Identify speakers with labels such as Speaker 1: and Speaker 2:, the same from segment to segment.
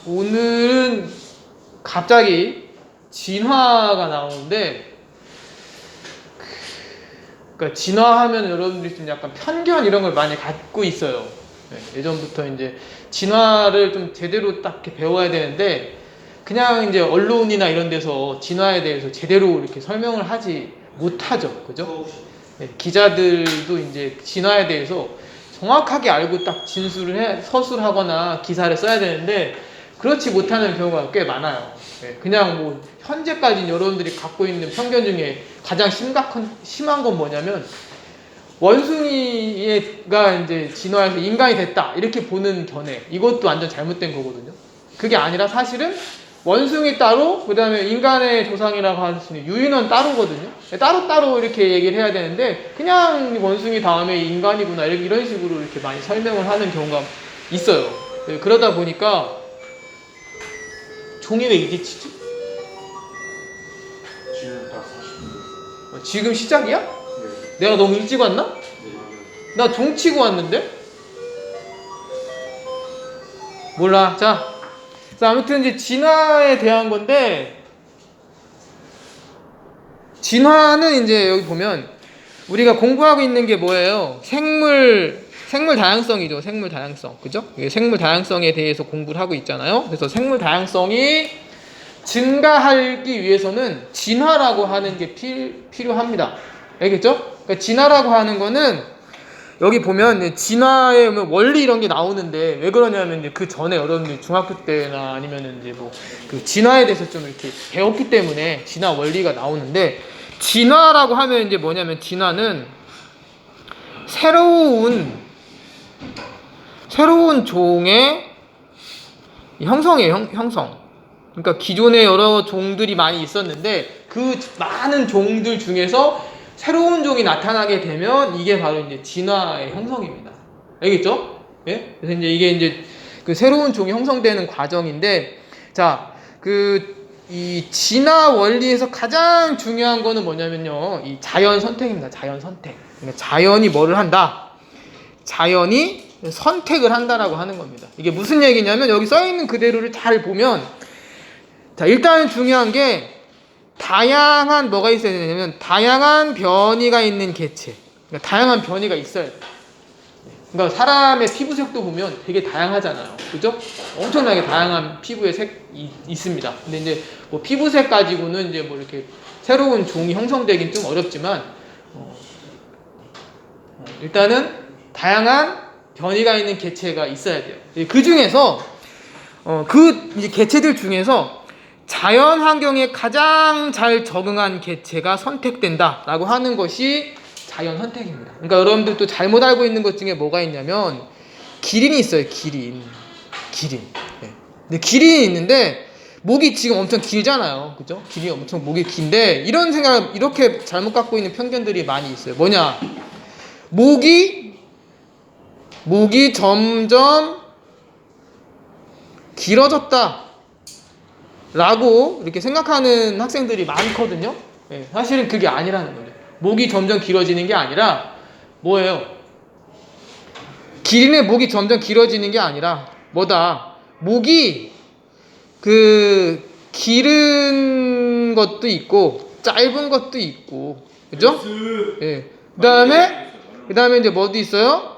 Speaker 1: 오늘은 갑자기 진화가 나오는데, 그러니까 진화하면 여러분들이 좀 약간 편견 이런 걸 많이 갖고 있어요. 예전부터 이제 진화를 좀 제대로 딱 이렇게 배워야 되는데, 그냥 이제 언론이나 이런 데서 진화에 대해서 제대로 이렇게 설명을 하지 못하죠. 그죠? 기자들도 이제 진화에 대해서 정확하게 알고 딱 서술하거나 기사를 써야 되는데, 그렇지 못하는 경우가 꽤 많아요. 그냥 뭐 현재까지 여러분들이 갖고 있는 편견 중에 가장 심한 건 뭐냐면, 원숭이가 이제 진화해서 인간이 됐다 이렇게 보는 견해, 이것도 완전 잘못된 거거든요. 그게 아니라 사실은 원숭이 따로, 그 다음에 인간의 조상이라고 할 수 있는 유인원 따로거든요. 따로따로 이렇게 얘기를 해야 되는데, 그냥 원숭이 다음에 인간이구나 이런 식으로 이렇게 많이 설명을 하는 경우가 있어요. 그러다 보니까 종이 왜 이게 치지?
Speaker 2: 지금 딱 40분.
Speaker 1: 지금 시작이야?
Speaker 2: 네.
Speaker 1: 내가 너무 일찍 왔나?
Speaker 2: 네.
Speaker 1: 나 종 치고 왔는데? 몰라. 자, 아무튼 이제 진화에 대한 건데, 진화는 이제 여기 보면 우리가 공부하고 있는 게 뭐예요? 생물 다양성이죠. 생물 다양성. 그죠? 생물 다양성에 대해서 공부를 하고 있잖아요. 그래서 생물 다양성이 증가하기 위해서는 진화라고 하는 게 필요합니다. 알겠죠? 그러니까 진화라고 하는 거는, 여기 보면 진화의 원리 이런 게 나오는데, 왜 그러냐면 이제 그 전에 여러분들이 중학교 때나 아니면 이제 뭐 그 진화에 대해서 좀 이렇게 배웠기 때문에 진화 원리가 나오는데, 진화라고 하면 이제 뭐냐면, 진화는 새로운 종의 형성이에요. 형성. 그러니까 기존에 여러 종들이 많이 있었는데, 그 많은 종들 중에서 새로운 종이 나타나게 되면 이게 바로 이제 진화의 형성입니다. 알겠죠? 예? 그래서 이게 이제 그 새로운 종이 형성되는 과정인데, 자, 이 진화 원리에서 가장 중요한 거는 뭐냐면요, 이 자연 선택입니다. 자연 선택. 그러니까 자연이 뭐를 한다? 자연이 선택을 한다라고 하는 겁니다. 이게 무슨 얘기냐면, 여기 써 있는 그대로를 잘 보면, 자, 일단 중요한 게, 다양한 뭐가 있어야 되냐면, 다양한 변이가 있는 개체. 그러니까 다양한 변이가 있어야 돼요. 그러니까 사람의 피부색도 보면 되게 다양하잖아요. 그죠? 엄청나게 다양한 피부의 색이 있습니다. 근데 이제 뭐 피부색 가지고는 이제 뭐 이렇게 새로운 종이 형성되긴 좀 어렵지만, 일단은 다양한 변이가 있는 개체가 있어야 돼요. 그 중에서 이제 개체들 중에서 자연 환경에 가장 잘 적응한 개체가 선택된다라고 하는 것이 자연 선택입니다. 그러니까 여러분들 또 잘못 알고 있는 것 중에 뭐가 있냐면, 기린이 있어요. 기린. 네. 근데 기린이 있는데 목이 지금 엄청 길잖아요. 그죠? 기린이 엄청 목이 긴데, 이런 생각, 이렇게 잘못 갖고 있는 편견들이 많이 있어요. 뭐냐? 목이 점점 길어졌다 라고 이렇게 생각하는 학생들이 많거든요. 사실은 그게 아니라는 거죠. 목이 점점 길어지는 게 아니라 뭐예요? 기린의 목이 점점 길어지는 게 아니라 뭐다? 목이 기른 것도 있고 짧은 것도 있고, 그죠? 예. 그다음에 이제 뭐도 있어요?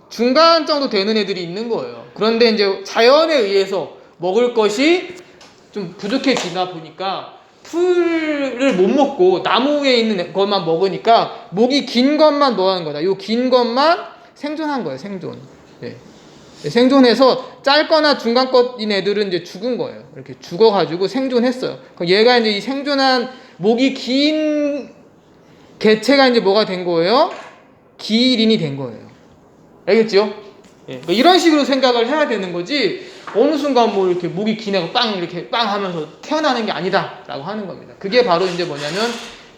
Speaker 1: 중간 정도 되는 애들이 있는 거예요. 그런데 이제 자연에 의해서 먹을 것이 좀 부족해지다 보니까 풀을 못 먹고 나무에 있는 것만 먹으니까 목이 긴 것만 뭐 하는 거다. 요 긴 것만 생존한 거예요. 생존. 네. 생존해서 짧거나 중간 것인 애들은 이제 죽은 거예요. 이렇게 죽어가지고 생존했어요. 그럼 얘가 이제 이 생존한 목이 긴 개체가 이제 뭐가 된 거예요? 기린이 된 거예요. 알겠죠? 예. 이런 식으로 생각을 해야 되는 거지, 어느 순간 뭐 이렇게 목이 긴 애가 이렇게 빵 하면서 태어나는 게 아니다 라고 하는 겁니다. 그게 바로 이제 뭐냐면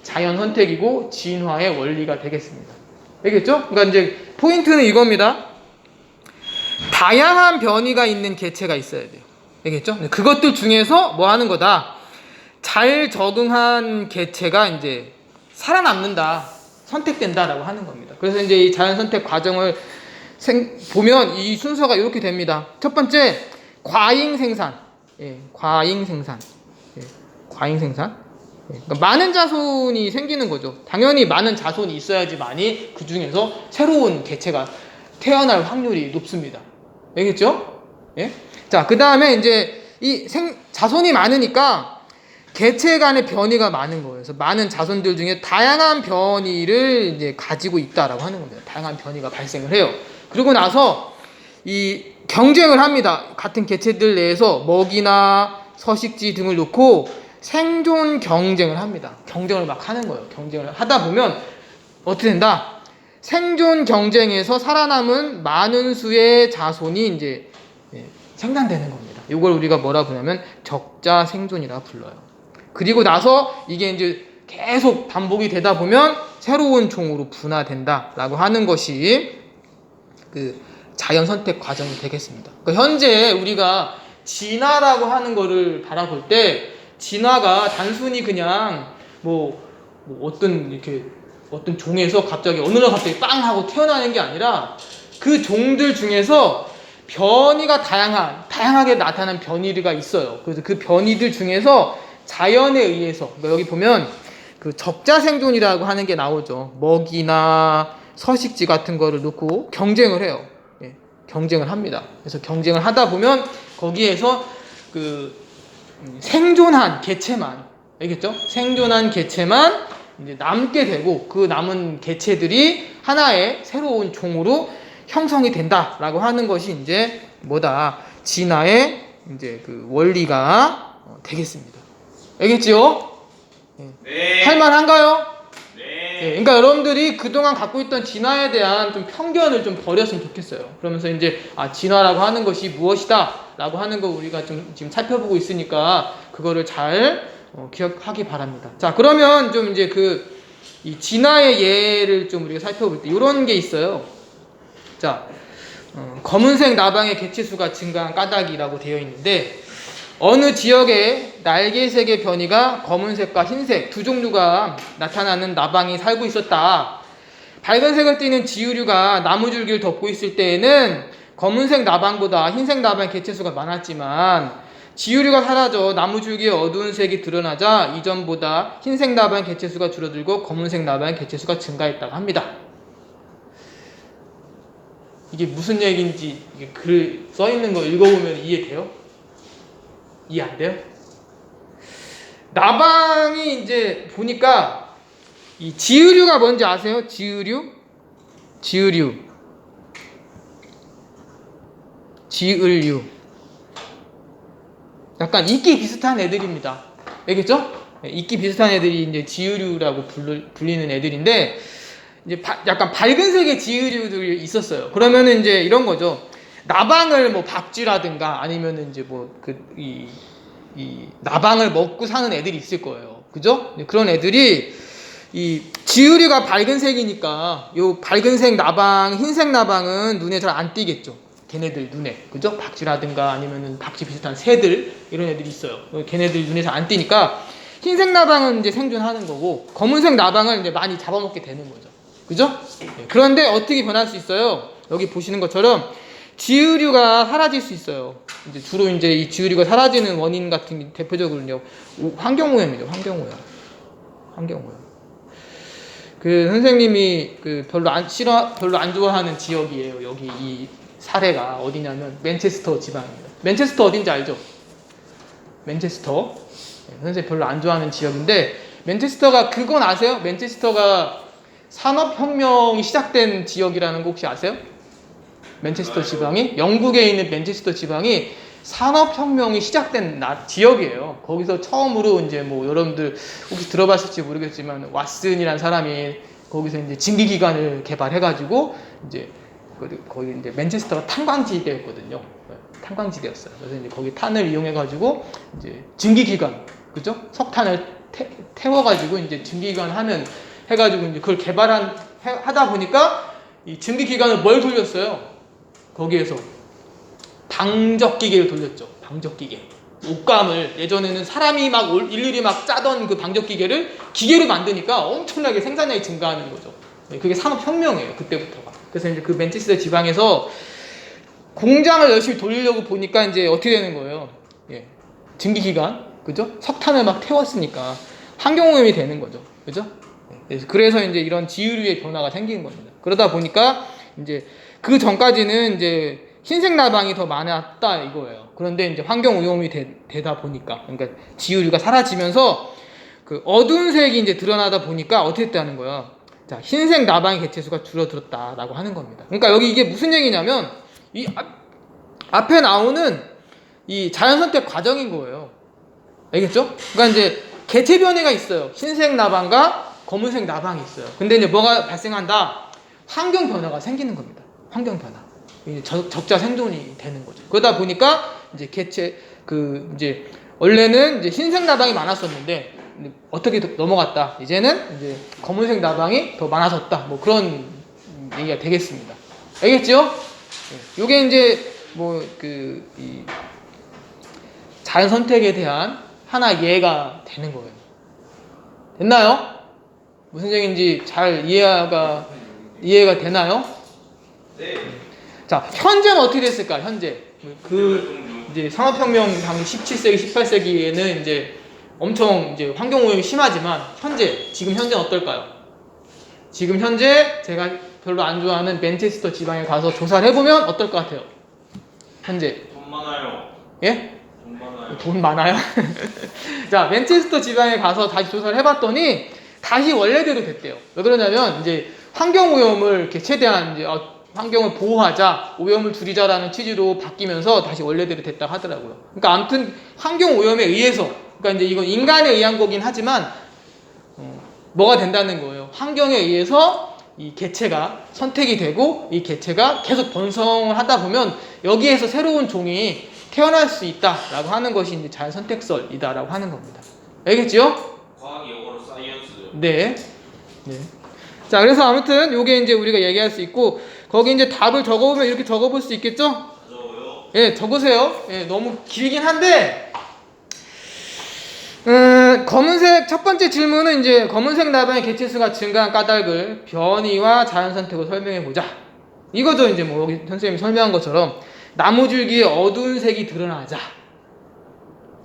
Speaker 1: 자연 선택이고 진화의 원리가 되겠습니다. 알겠죠? 그러니까 이제 포인트는 이겁니다. 다양한 변이가 있는 개체가 있어야 돼요. 알겠죠? 그것들 중에서 뭐 하는 거다? 잘 적응한 개체가 이제 살아남는다, 선택된다라고 하는 겁니다. 그래서 이제 이 자연 선택 과정을 보면 이 순서가 이렇게 됩니다. 첫 번째, 과잉 생산. 예, 과잉 생산. 예, 과잉 생산. 예, 그러니까 많은 자손이 생기는 거죠. 당연히 많은 자손이 있어야지만이 그 중에서 새로운 개체가 태어날 확률이 높습니다. 알겠죠? 예? 자, 그 다음에 이제 자손이 많으니까 개체 간의 변이가 많은 거예요. 그래서 많은 자손들 중에 다양한 변이를 이제 가지고 있다라고 하는 겁니다. 다양한 변이가 발생을 해요. 그리고 나서 이 경쟁을 합니다. 같은 개체들 내에서 먹이나 서식지 등을 놓고 생존 경쟁을 합니다. 경쟁을 막 하는 거예요. 경쟁을 하다 보면 어떻게 된다? 생존 경쟁에서 살아남은 많은 수의 자손이 이제 생산되는 겁니다. 이걸 우리가 뭐라 부르냐면 적자 생존이라 불러요. 그리고 나서 이게 이제 계속 반복이 되다 보면 새로운 종으로 분화된다라고 하는 것이 그 자연 선택 과정이 되겠습니다. 그러니까 현재 우리가 진화라고 하는 거를 바라볼 때 진화가 단순히 그냥 뭐 어떤 종에서 갑자기 어느 날 갑자기 빵 하고 태어나는 게 아니라 그 종들 중에서 변이가 다양하게 나타난 변이가 있어요. 그래서 그 변이들 중에서 자연에 의해서 그러니까 여기 보면 그 적자 생존이라고 하는 게 나오죠. 먹이나 서식지 같은 거를 놓고 경쟁을 해요. 예, 경쟁을 합니다. 그래서 경쟁을 하다 보면 거기에서 그 생존한 개체만, 알겠죠? 생존한 개체만 이제 남게 되고 그 남은 개체들이 하나의 새로운 종으로 형성이 된다라고 하는 것이 이제 뭐다? 진화의 이제 그 원리가 되겠습니다. 알겠지요?
Speaker 2: 네.
Speaker 1: 할만한가요?
Speaker 2: 네.
Speaker 1: 예, 그러니까 여러분들이 그동안 갖고 있던 진화에 대한 좀 편견을 좀 버렸으면 좋겠어요. 그러면서 이제 진화라고 하는 것이 무엇이다 라고 하는 거 우리가 좀 지금 살펴보고 있으니까 그거를 잘 기억하기 바랍니다. 자, 그러면 좀 이제 이 진화의 예를 좀 우리가 살펴볼 때 이런 게 있어요. 자, 검은색 나방의 개체수가 증가한 까닭이라고 되어 있는데 어느 지역에 날개색의 변이가 검은색과 흰색 두 종류가 나타나는 나방이 살고 있었다. 밝은색을 띠는 지유류가 나무줄기를 덮고 있을 때에는 검은색 나방보다 흰색 나방의 개체수가 많았지만 지유류가 사라져 나무줄기의 어두운 색이 드러나자 이전보다 흰색 나방의 개체수가 줄어들고 검은색 나방의 개체수가 증가했다고 합니다. 이게 무슨 얘기인지 글 써있는 거 읽어보면 이해돼요? 이해 안 돼요? 나방이 이제 보니까 이 지으류가 뭔지 아세요? 지으류? 지을류. 약간 이끼 비슷한 애들입니다. 알겠죠? 이끼 비슷한 애들이 이제 지으류라고 불리는 애들인데 이제 약간 밝은색의 지으류들이 있었어요. 그러면은 이제 이런 거죠. 나방을 뭐 박쥐라든가 아니면은 이제 이 나방을 먹고 사는 애들이 있을 거예요. 그죠? 그런 애들이 이 지으류가 밝은색이니까 요 밝은색 나방, 흰색 나방은 눈에 잘 안 띄겠죠. 걔네들 눈에. 그죠? 박쥐라든가 아니면은 박쥐 비슷한 새들 이런 애들이 있어요. 걔네들 눈에 잘 안 띄니까 흰색 나방은 이제 생존하는 거고 검은색 나방을 이제 많이 잡아먹게 되는 거죠. 그죠? 그런데 어떻게 변할 수 있어요? 여기 보시는 것처럼 지으류가 사라질 수 있어요. 이제 주로 이제 이 지으류가 사라지는 원인 같은 게 대표적으로는요, 환경오염이죠. 환경오염. 그 선생님이 별로 안 좋아하는 지역이에요. 여기 이 사례가 어디냐면 맨체스터 지방입니다. 맨체스터 어딘지 알죠? 맨체스터. 선생님 별로 안 좋아하는 지역인데 맨체스터가 그건 아세요? 맨체스터가 산업혁명이 시작된 지역이라는 거 혹시 아세요? 맨체스터 지방이 영국에 있는 맨체스터 지방이 산업혁명이 시작된 지역이에요. 거기서 처음으로 이제 뭐 여러분들 혹시 들어봤을지 모르겠지만 왓슨이라는 사람이 거기서 이제 증기기관을 개발해가지고 이제 거기 이제 맨체스터가 탄광지대였거든요. 탄광지대였어요. 그래서 이제 거기 탄을 이용해가지고 이제 증기기관, 그죠? 석탄을 태워가지고 이제 증기기관 해가지고 이제 그걸 하다 보니까 이 증기기관을 뭘 돌렸어요? 거기에서 방적기계를 돌렸죠. 방적기계. 옷감을 예전에는 사람이 막 일일이 막 짜던 그 방적기계를 기계로 만드니까 엄청나게 생산량이 증가하는 거죠. 그게 산업혁명이에요. 그때부터가. 그래서 이제 그 맨체스터 지방에서 공장을 열심히 돌리려고 보니까 이제 어떻게 되는 거예요? 예. 증기기관, 그죠? 석탄을 막 태웠으니까 환경오염이 되는 거죠, 그죠? 예. 그래서 이제 이런 지유류의 변화가 생기는 겁니다. 그러다 보니까 이제 그 전까지는 이제 흰색 나방이 더 많았다 이거예요. 그런데 이제 환경오염이 되다 보니까, 그러니까 지유류가 사라지면서 그 어두운 색이 이제 드러나다 보니까 어떻게 됐다는 거야? 자, 흰색 나방의 개체수가 줄어들었다라고 하는 겁니다. 그러니까 여기 이게 무슨 얘기냐면 이 앞에 나오는 이 자연선택 과정인 거예요. 알겠죠? 그러니까 이제 개체 변이가 있어요. 흰색 나방과 검은색 나방이 있어요. 근데 이제 뭐가 발생한다? 환경 변화가 생기는 겁니다. 환경 변화. 이제 적자 생존이 되는 거죠. 그러다 보니까 이제 개체 이제 원래는 이제 흰색 나방이 많았었는데 어떻게 넘어갔다. 이제는 이제 검은색 나방이 더 많아졌다. 뭐 그런 얘기가 되겠습니다. 알겠죠? 요게 이제 이 자연 선택에 대한 하나 예가 되는 거예요. 됐나요? 무슨 얘기인지 잘 이해가 되나요?
Speaker 2: 네.
Speaker 1: 자, 현재는 어떻게 됐을까? 현재 이제 산업혁명 당시 17세기, 18세기에는 이제 엄청 이제 환경오염이 심하지만 지금 현재는 어떨까요? 지금 현재 제가 별로 안 좋아하는 맨체스터 지방에 가서 조사를 해보면 어떨 것 같아요? 현재
Speaker 2: 돈 많아요.
Speaker 1: 예?
Speaker 2: 돈 많아요.
Speaker 1: 돈 많아요? 자, 맨체스터 지방에 가서 다시 조사를 해봤더니 다시 원래대로 됐대요. 왜 그러냐면 이제 환경오염을 이렇게 최대한 이제 환경을 보호하자, 오염을 줄이자라는 취지로 바뀌면서 다시 원래대로 됐다 하더라고요. 그러니까 아무튼 환경오염에 의해서, 그러니까 이제 이건 인간에 의한 거긴 하지만 뭐가 된다는 거예요. 환경에 의해서 이 개체가 선택이 되고 이 개체가 계속 번성을 하다 보면 여기에서 새로운 종이 태어날 수 있다라고 하는 것이 이제 자연 선택설이다라고 하는 겁니다. 알겠지요?
Speaker 2: 과학 용어로 사이언스.
Speaker 1: 네. 자, 그래서 아무튼 요게 이제 우리가 얘기할 수 있고 거기 이제 답을 적어보면 이렇게 적어볼 수 있겠죠?
Speaker 2: 적어요.
Speaker 1: 예, 적으세요. 예, 너무 길긴 한데 검은색 첫 번째 질문은 이제 검은색 나방의 개체수가 증가한 까닭을 변이와 자연 선택으로 설명해 보자. 이거죠. 이제 뭐 여기 선생님이 설명한 것처럼 나무줄기에 어두운 색이 드러나자.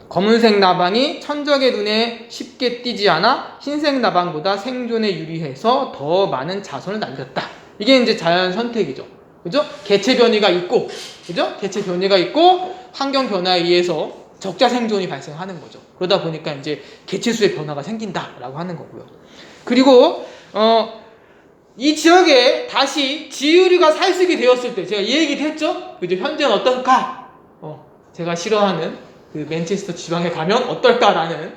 Speaker 1: 검은색 나방이 천적의 눈에 쉽게 띄지 않아 흰색 나방보다 생존에 유리해서 더 많은 자손을 남겼다. 이게 이제 자연 선택이죠. 그죠? 개체 변이가 있고, 그죠? 개체 변이가 있고 환경 변화에 의해서 적자 생존이 발생하는 거죠. 그러다 보니까 이제 개체수의 변화가 생긴다라고 하는 거고요. 그리고 이 지역에 다시 지유류가 살수있게 되었을 때 제가 이 얘기도 했죠. 그죠? 현재는 어떨까? 제가 싫어하는 그 맨체스터 지방에 가면 어떨까라는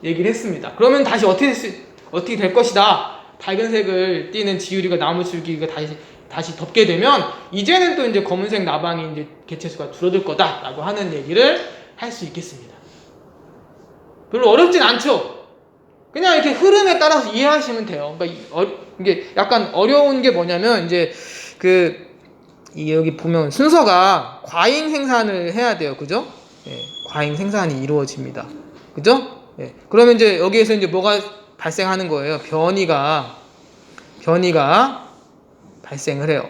Speaker 1: 얘기를 했습니다. 그러면 다시 어떻게 될 것이다. 밝은 색을 띠는 지유류가 나무 줄기가 다시 덮게 되면 이제는 또 이제 검은색 나방이 이제 개체수가 줄어들 거다라고 하는 얘기를 할 수 있겠습니다. 별로 어렵진 않죠. 그냥 이렇게 흐름에 따라서 이해하시면 돼요. 그러니까 이게 약간 어려운 게 뭐냐면 이제 여기 보면 순서가 과잉 생산을 해야 돼요. 그죠? 예, 과잉 생산이 이루어집니다. 그죠? 예. 그러면 이제 여기에서 이제 뭐가 발생하는 거예요? 변이가 발생을 해요.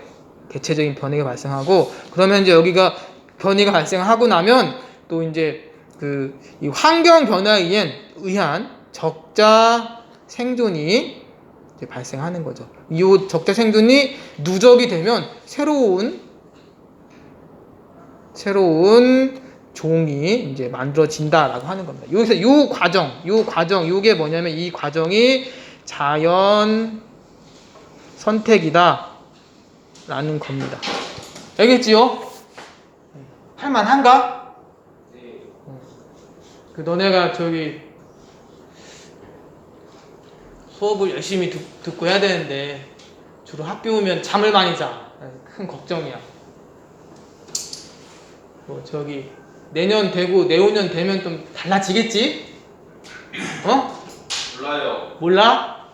Speaker 1: 개체적인 변이가 발생하고, 그러면 이제 여기가 변이가 발생하고 나면 또 이제 이 환경 변화에 의한 적자 생존이 이제 발생하는 거죠. 이 적자 생존이 누적이 되면 새로운 종이 이제 만들어진다라고 하는 겁니다. 여기서 요 과정, 요게 뭐냐면 이 과정이 자연 선택이다 라는 겁니다. 알겠지요? 할만한가?
Speaker 2: 네.
Speaker 1: 너네가 저기 수업을 열심히 듣고 해야 되는데 주로 학교 오면 잠을 많이 자. 큰 걱정이야. 뭐 저기 내년 되고 내후년 되면 좀 달라지겠지?
Speaker 2: 몰라요.
Speaker 1: 몰라?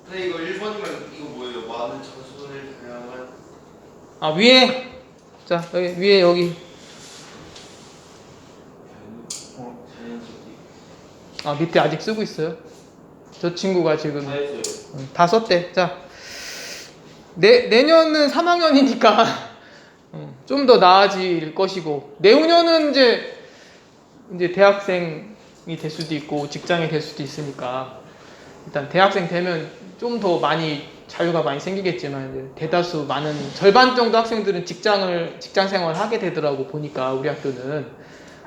Speaker 3: 근데 이거 1번이면 이거 뭐예요? 많은 자손을 다양한
Speaker 1: 위에 자 여기 위에 여기
Speaker 3: 자연스럽게
Speaker 1: 밑에 아직 쓰고 있어요. 저 친구가 지금
Speaker 2: 다 했어요.
Speaker 1: 다 썼대. 자 내년은 3학년이니까 좀 더 나아질 것이고, 내후년은 이제 대학생이 될 수도 있고 직장이 될 수도 있으니까, 일단 대학생 되면 좀 더 많이 자유가 많이 생기겠지만, 이제 대다수 많은 절반 정도 학생들은 직장 생활을 하게 되더라고 보니까, 우리 학교는.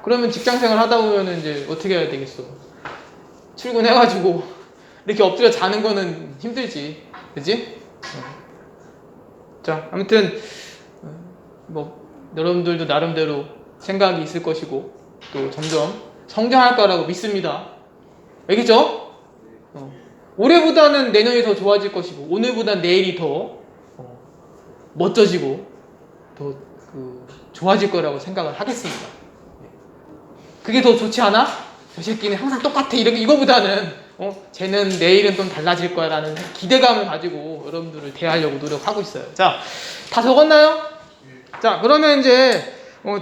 Speaker 1: 그러면 직장 생활 하다 보면은 이제 어떻게 해야 되겠어? 출근해가지고 이렇게 엎드려 자는 거는 힘들지, 그지? 자, 아무튼 뭐 여러분들도 나름대로 생각이 있을 것이고, 또 점점 성장할 거라고 믿습니다. 알겠죠? 올해보다는 내년이 더 좋아질 것이고, 오늘보다는 내일이 더 멋져지고 더 좋아질 거라고 생각을 하겠습니다. 그게 더 좋지 않아? 저 새끼는 항상 똑같아, 이렇게. 이거보다는 쟤는 내일은 좀 달라질 거라는 기대감을 가지고 여러분들을 대하려고 노력하고 있어요. 자, 다 적었나요? 자, 그러면 이제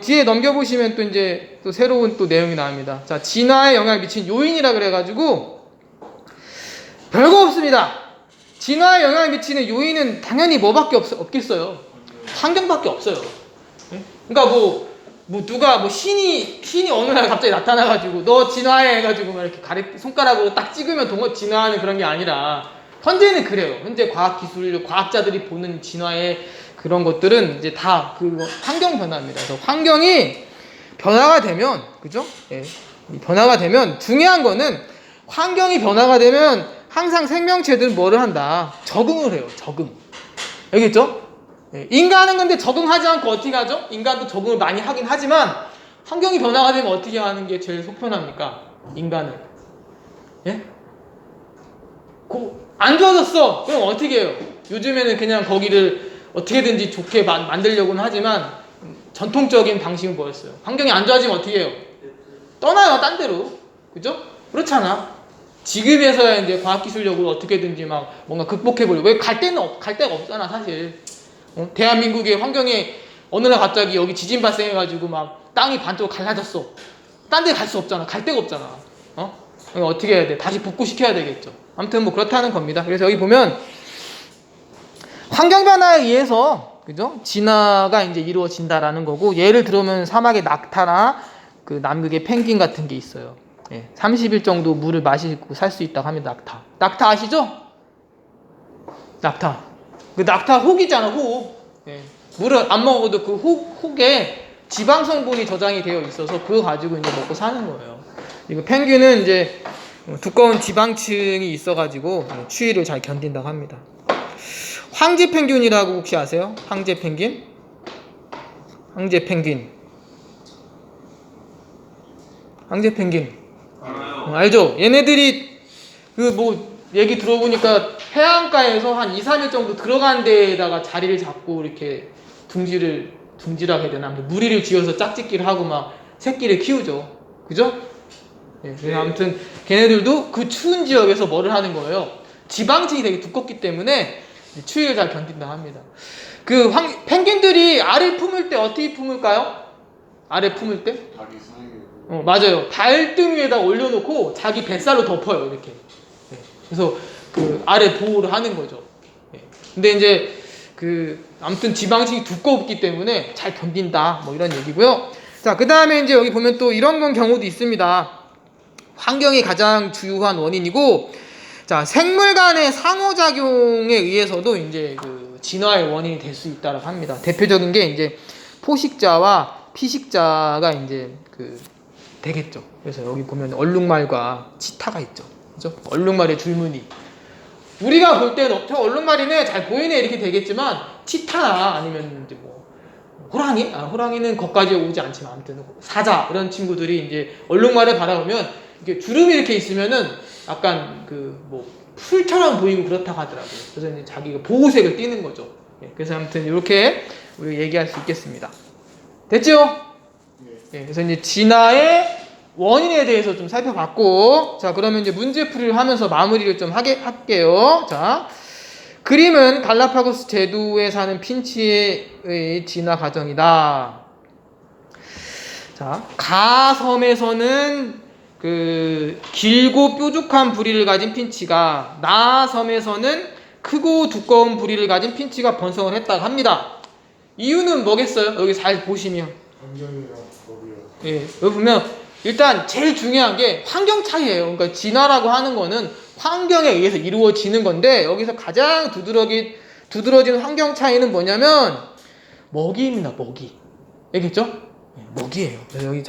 Speaker 1: 뒤에 넘겨보시면 또 이제 또 새로운 또 내용이 나옵니다. 자, 진화에 영향을 미친 요인이라 그래가지고 별거 없습니다. 진화에 영향을 미치는 요인은 당연히 뭐밖에 없겠어요? 환경밖에 없어요. 그러니까 누가 신이 어느 날 갑자기 나타나가지고 너 진화해 해가지고 막 이렇게 손가락으로 딱 찍으면 진화하는 그런 게 아니라, 현재는 그래요. 현재 과학자들이 보는 진화의 그런 것들은 이제 다 환경 변화입니다. 그래서 환경이 변화가 되면, 그죠? 예. 변화가 되면 중요한 거는, 환경이 변화가 되면 항상 생명체들은 뭐를 한다? 적응을 해요. 적응. 알겠죠? 예. 인간은 근데 적응하지 않고 어떻게 하죠? 인간도 적응을 많이 하긴 하지만, 환경이 변화가 되면 어떻게 하는 게 제일 속편합니까? 인간은. 예? 안 좋아졌어. 그럼 어떻게 해요? 요즘에는 그냥 거기를 어떻게든지 좋게 만들려고는 하지만, 전통적인 방식은 뭐였어요? 환경이 안 좋아지면 어떻게 해요? 떠나요, 딴 데로. 그죠? 그렇잖아. 지금에서야 이제 과학기술력으로 어떻게든지 막 뭔가 극복해보려고. 왜 갈 데가 없잖아, 사실. 대한민국의 환경에 어느 날 갑자기 여기 지진 발생해가지고 막 땅이 반쪽으로 갈라졌어. 딴 데 갈 수 없잖아. 갈 데가 없잖아. 어떻게 해야 돼? 다시 복구시켜야 되겠죠. 아무튼 뭐 그렇다는 겁니다. 그래서 여기 보면 환경 변화에 의해서, 그죠? 진화가 이제 이루어진다라는 거고, 예를 들면 사막의 낙타나 남극의 펭귄 같은 게 있어요. 예, 30일 정도 물을 마시고 살 수 있다고 합니다. 낙타 아시죠? 낙타. 낙타 혹이잖아, 혹. 예, 물을 안 먹어도 그 혹에 지방 성분이 저장이 되어 있어서 그거 가지고 이제 먹고 사는 거예요. 이거 펭귄은 이제 두꺼운 지방층이 있어가지고 추위를 잘 견딘다고 합니다. 황제 펭귄이라고 혹시 아세요? 황제 펭귄? 황제 펭귄. 알죠? 얘네들이 얘기 들어보니까 해안가에서 한 2, 3일 정도 들어간 데에다가 자리를 잡고 이렇게 둥지라고 해야 되나? 무리를 지어서 짝짓기를 하고 막 새끼를 키우죠. 그죠? 예, 그래서 아무튼 걔네들도 그 추운 지역에서 뭐를 하는 거예요? 지방층이 되게 두껍기 때문에 추위를 잘 견딘다고 합니다. 펭귄들이 알을 품을 때 어떻게 품을까요? 알을 품을 때?
Speaker 3: 자기 사이에.
Speaker 1: 맞아요. 발등 위에다 올려놓고 자기 뱃살로 덮어요, 이렇게. 네. 그래서 알을 보호를 하는 거죠. 네. 근데 이제 아무튼 지방층이 두껍기 때문에 잘 견딘다, 뭐 이런 얘기고요. 자, 그 다음에 이제 여기 보면 또 이런 경우도 있습니다. 환경이 가장 주요한 원인이고, 자, 생물 간의 상호작용에 의해서도 이제 진화의 원인이 될 수 있다고 합니다. 대표적인 게 이제 포식자와 피식자가 이제 되겠죠. 그래서 여기 보면 얼룩말과 치타가 있죠. 그죠? 얼룩말의 줄무늬. 우리가 볼 때는 저 얼룩말이네, 잘 보이네, 이렇게 되겠지만, 치타나 아니면 이제 호랑이? 호랑이는 거기까지 오지 않지만, 아무튼 사자 이런 친구들이 이제 얼룩말을 바라보면 이게 주름이 이렇게 있으면은 약간 풀처럼 보이고 그렇다고 하더라고요. 그래서 이제 자기가 보호색을 띠는 거죠. 그래서 아무튼 이렇게 우리 얘기할 수 있겠습니다. 됐죠? 예, 그래서 이제 진화의 원인에 대해서 좀 살펴봤고, 자, 그러면 이제 문제풀이를 하면서 마무리를 좀 할게요. 자, 그림은 갈라파고스 제도에 사는 핀치의 진화 과정이다. 자, 가섬에서는 길고 뾰족한 부리를 가진 핀치가, 나섬에서는 크고 두꺼운 부리를 가진 핀치가 번성을 했다고 합니다. 이유는 뭐겠어요? 여기 잘 보시면
Speaker 4: 환경이랑 거기요.
Speaker 1: 예, 여기 보면 일단 제일 중요한 게 환경 차이예요. 그러니까 진화라고 하는 거는 환경에 의해서 이루어지는 건데 여기서 가장 두드러진 환경 차이는 뭐냐면 먹이입니다. 먹이. 알겠죠? 예, 먹이에요. 그래서 여기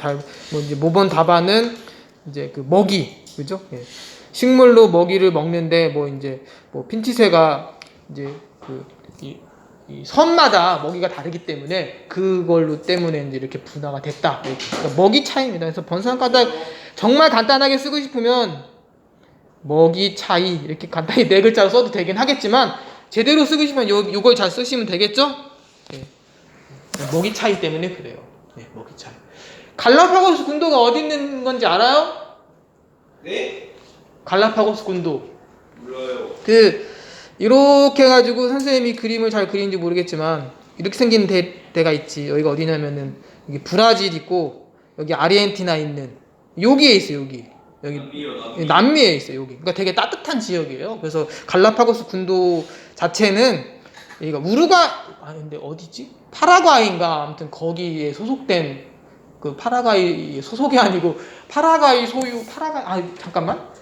Speaker 1: 이제 모번 답안은 이제 그 먹이, 그죠? 예. 식물로 먹이를 먹는데 이제 핀치새가 이제 이 섬마다 먹이가 다르기 때문에 그걸로 때문에 이제 이렇게 분화가 됐다. 그러니까 먹이 차이입니다. 그래서 번성 까닭 정말 간단하게 쓰고 싶으면 먹이 차이 이렇게 간단히 네 글자로 써도 되긴 하겠지만 제대로 쓰고 싶으면 요걸 잘 쓰시면 되겠죠? 네. 먹이 차이 때문에 그래요. 네, 먹이 차이. 갈라파고스 군도가 어디 있는 건지 알아요?
Speaker 3: 네?
Speaker 1: 갈라파고스 군도.
Speaker 3: 몰라요.
Speaker 1: 이렇게 해가지고 선생님이 그림을 잘 그리는지 모르겠지만 이렇게 생긴 데가 있지. 여기가 어디냐면은 여기 브라질 있고 여기 아르헨티나 있는 여기에 있어요. 여기 남미에 있어요. 여기. 그러니까 되게 따뜻한 지역이에요. 그래서 갈라파고스 군도 자체는 여기가 근데 어디지? 파라과이인가 아무튼 거기에 소속된 그 파라과이 소속이 아니고 파라과이 소유 잠깐만.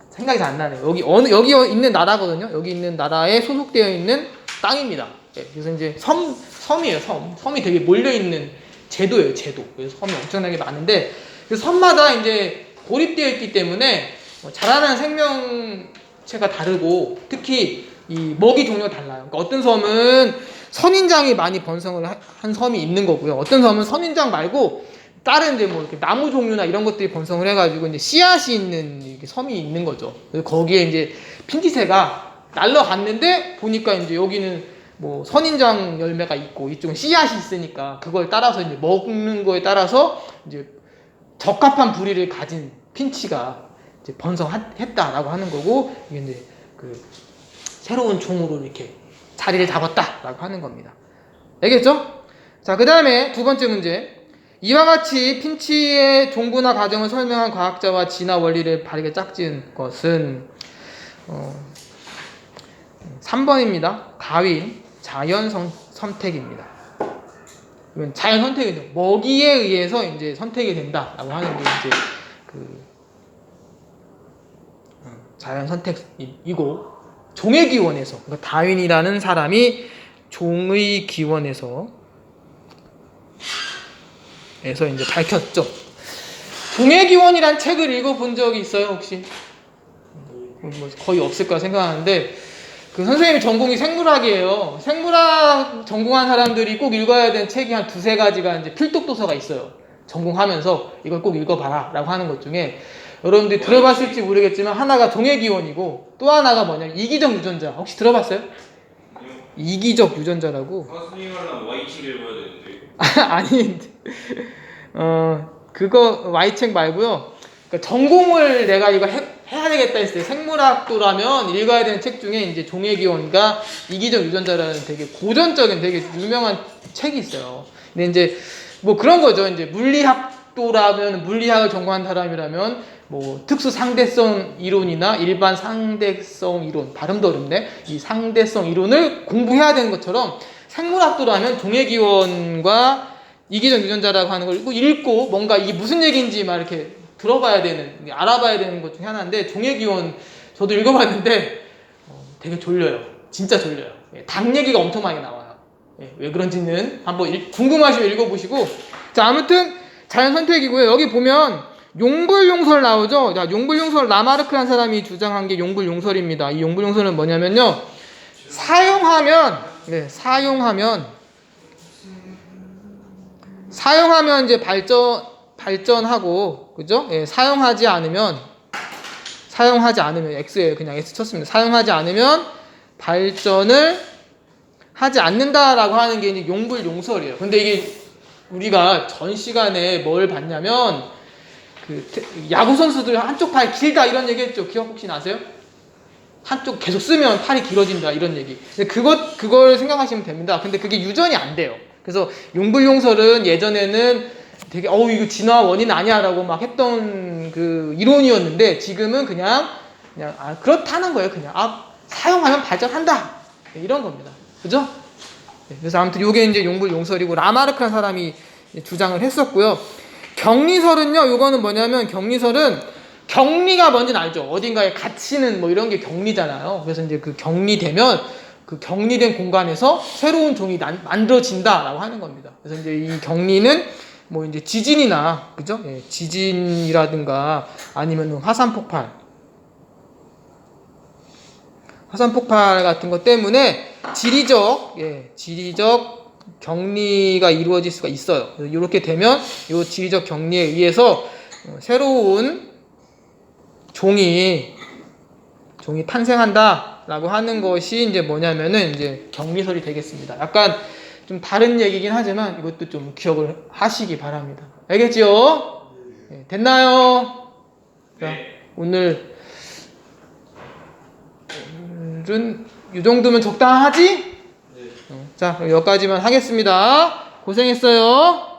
Speaker 1: 생각이 잘 안 나네요. 여기 있는 나라거든요. 여기 있는 나라에 소속되어 있는 땅입니다. 네, 그래서 이제 섬이에요. 섬이 되게 몰려 있는 제도예요. 제도. 그래서 섬이 엄청나게 많은데 그 섬마다 이제 고립되어 있기 때문에 자라나는 생명체가 다르고 특히 이 먹이 종류가 달라요. 그러니까 어떤 섬은 선인장이 많이 번성을 한 섬이 있는 거고요. 어떤 섬은 선인장 말고 다른 이제 이렇게 나무 종류나 이런 것들이 번성을 해가지고 이제 씨앗이 있는 이렇게 섬이 있는 거죠. 그래서 거기에 이제 핀치새가 날라갔는데 보니까 이제 여기는 선인장 열매가 있고 이쪽은 씨앗이 있으니까 그걸 따라서 이제 먹는 거에 따라서 이제 적합한 부리를 가진 핀치가 이제 번성했다라고 하는 거고 이게 이제 그 새로운 종으로 이렇게 자리를 잡았다라고 하는 겁니다. 알겠죠? 자, 그 다음에 두 번째 문제. 이와 같이 핀치의 종분화 과정을 설명한 과학자와 진화 원리를 바르게 짝지은 것은 3번입니다. 가윈 자연 선택입니다. 이건 자연 선택이죠. 먹이에 의해서 이제 선택이 된다라고 하는 게 이제 자연 선택이고 종의 기원에서 그러니까 다윈이라는 사람이 종의 기원에서 이제 밝혔죠. 종의 기원이란 책을 읽어본 적이 있어요, 혹시? 거의 없을 거라 생각하는데, 그 선생님이 전공이 생물학이에요. 생물학 전공한 사람들이 꼭 읽어야 되는 책이 한 두세 가지가 이제 필독 도서가 있어요. 전공하면서 이걸 꼭 읽어봐라 라고 하는 것 중에 여러분들이 들어봤을지 모르겠지만 하나가 종의 기원이고 또 하나가 뭐냐면 이기적 유전자. 혹시 들어봤어요? 이기적 유전자라고.
Speaker 2: 가수님 하려면 Y책 읽어야 되는데.
Speaker 1: 아니, 그거 Y책 말고요. 그러니까 전공을 내가 이거 해야 되겠다 했을 때 생물학도라면 읽어야 되는 책 중에 이제 종의 기원과 이기적 유전자라는 되게 고전적인 되게 유명한 책이 있어요. 근데 이제 그런 거죠. 이제 물리학도라면 물리학을 전공한 사람이라면 특수 상대성 이론이나 일반 상대성 이론, 발음도 어렵네. 이 상대성 이론을 공부해야 되는 것처럼 생물학도라면 종의 기원과 이기적 유전자라고 하는 걸 읽고 뭔가 이게 무슨 얘기인지 막 이렇게 들어봐야 되는, 알아봐야 되는 것 중에 하나인데 종의 기원 저도 읽어봤는데 되게 졸려요. 진짜 졸려요. 당 얘기가 엄청 많이 나와요. 왜 그런지는 한번 궁금하시면 읽어보시고. 자, 아무튼 자연 선택이고요. 여기 보면 용불용설 나오죠. 자, 용불용설 라마르크라는 사람이 주장한 게 용불용설입니다. 이 용불용설은 뭐냐면요. 사용하면 이제 발전하고, 그죠? 사용하지 않으면 X예요. 그냥 X 쳤습니다. 사용하지 않으면 발전을 하지 않는다라고 하는 게 이제 용불용설이에요. 근데 이게 우리가 전 시간에 뭘 봤냐면, 야구 선수들 한쪽 팔 길다 이런 얘기 했죠. 기억 혹시 나세요? 한쪽 계속 쓰면 팔이 길어진다 이런 얘기. 그걸 생각하시면 됩니다. 근데 그게 유전이 안 돼요. 그래서 용불용설은 예전에는 되게 이거 진화 원인 아니야라고 막 했던 그 이론이었는데 지금은 그냥 그렇다는 거예요. 그냥 사용하면 발전한다. 네, 이런 겁니다. 그죠? 네, 그래서 아무튼 요게 이제 용불용설이고 라마르크라는 사람이 주장을 했었고요. 격리설은요, 요거는 뭐냐면 격리설은 격리가 뭔지는 알죠. 어딘가에 갇히는 뭐 이런 게 격리잖아요. 그래서 이제 그 격리되면 그 격리된 공간에서 새로운 종이 만들어진다라고 하는 겁니다. 그래서 이제 이 격리는 뭐 이제 지진이나 그죠? 예, 지진이라든가 아니면 화산 폭발 같은 것 때문에 지리적 격리가 이루어질 수가 있어요. 이렇게 되면 이 지리적 격리에 의해서 새로운 종이 탄생한다라고 하는 것이 이제 뭐냐면은 이제 격리설이 되겠습니다. 약간 좀 다른 얘기긴 하지만 이것도 좀 기억을 하시기 바랍니다. 알겠죠? 네, 됐나요? 자, 오늘은 이 정도면 적당하지? 자, 그럼 여기까지만 하겠습니다. 고생했어요.